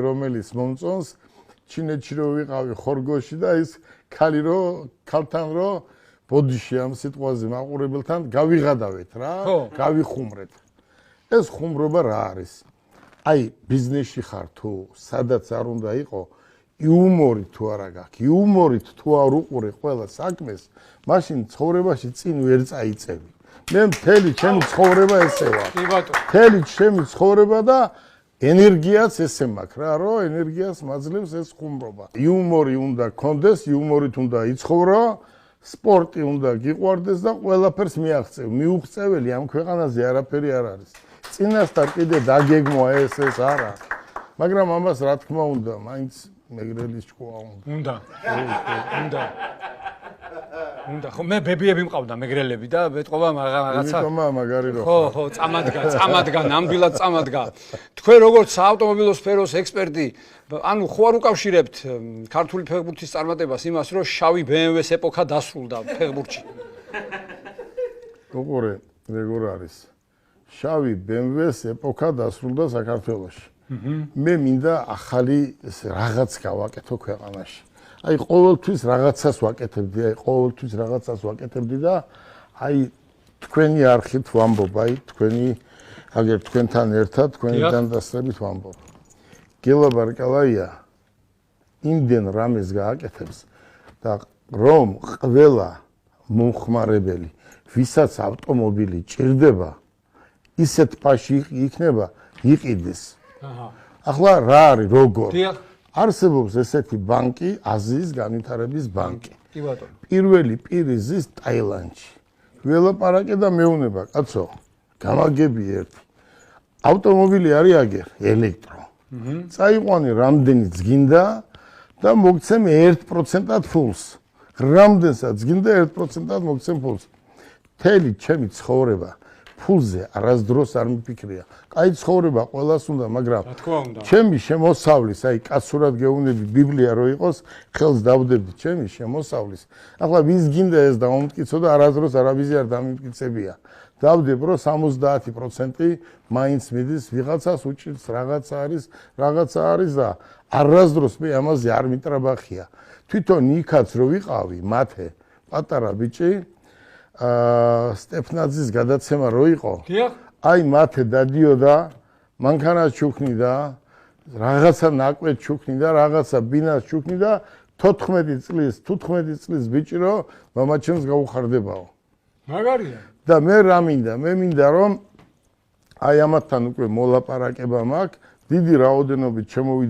რომელიც მომწონს ჩინეთში რო ვიყავი ხორგოში და ის ქალთან რო ბოდიში ამ სიტყვაზე მაყურებელთან გავიღადავეთ რა, გავიხუმრეთ. ეს ხუმრობა რა არის? აი ბიზნესში ხარ თუ სადაც არ უნდა იყო, იუმორით თუ არა გაქვს, იუმორით თუ არ უყურე ყველა საქმეს, მაშინ ცხოვრებაში წინ ვერ წაიწევი. მე მთელი ჩემი ცხოვრება ესე ვარ. მთელი ჩემი ცხოვრება და ენერგიაც ესე მაქვს რა, რომ ენერგიას მაძლევს ეს ხუმრობა. იუმორი უნდა გქონდეს, იუმორით უნდა იცხოვრო, სპორტი უნდა გიყვარდეს და ყველაფერს მიაღწევ. მიუღწეველი ამ ქვეყანაზე არაფერი არ არის. წინასწარ კიდე დაგეგმვა ეს არა. მაგრამ ამას რა თქმა უნდა, მაინც მეგრელის ჭკუა უნდა. უნდა ხო მე ბებიები მყავდა მეგრელები და მეტყობა რაღაცა იმიტომ მაგარი რო ხო წამადგა ნამდვილად წამადგა თქვენ როგორც საავტომობილო სფეროს ექსპერტი ანუ ხო არ უკავშირებთ ქართული ფეხბურთის წარმატებას იმას რომ შავი BMW-ს ეპოქა დასრულდა ფეხბურთში უყურე როგორ არის შავი BMW-ს ეპოქა დასრულდა საქართველოში მე მინდა ახალი რაღაც გავაკეთო ქვეყანაში აი ყოველთვის რაღაცას ვაკეთებდი და აი თქვენი არხით ვამბობ, აი თქვენი აგერ თქვენთან ერთად თქვენი დანდასრებით ვამბობ. გელა ბარკალაია იმდენ რამეს გააკეთებს და რომ ყველა მომხმარებელი, ვისაც ავტომობილი ჭირდება, ისეთ პაში იქნება იყიდეს. ახლა რა არის როგორ? არსებობს ესეთი ბანკი, აზიის განვითარების ბანკი. კი ბატონო. პირველი პირი ზის ტაილანდში. ველაპარაკე და მეუნება, კაცო, გამაგები ერთი. ავტომობილი არის აგერ, ელექტრო. წაიყვანი რამდენიც გინდა და მოგცემ 1%-ად ფულს. რამდენსაც გინდა 1%-ად მოგცემ ფულს. მთელი ჩემი ცხოვრება ფულზე არასდროს არ მიფიქრია. კაი ცხოვრება ყველას უნდა, მაგრამ ჩემი შემოსავლის, აი კაცურად გეუბნები ბიბლია რო იყოს, ხელს დავდებდი ჩემი შემოსავლის. ახლა ვის გინდა ეს დაუმტკიცო და არასდროს არავის არ დამიმტკიცებია. დავდებ რომ 70% მაინც მიდის ვიღაცას უჭირს რაღაცა არის და არასდროს მე ამაზე არ მიტრაბახია. თვითონ იქაც რო ვიყავი, მათე პატარა ბიჭი სტეფნაძის გადაცემა რო იყო. აი მათე დადიოდა, მანქანას ჩუქნიდა, რაღაცა ნაკვეთ ჩუქნიდა, რაღაცა ბინას ჩუქნიდა, 15 წლის ბიჭი რო მამაჩემს გაუხარდებაო. მაგარია. და მე რა მინდა? მე მინდა რომ აი ამათთან უკვე მოლაპარაკება მაქვს, დიდი რაოდენობით შემოვიდა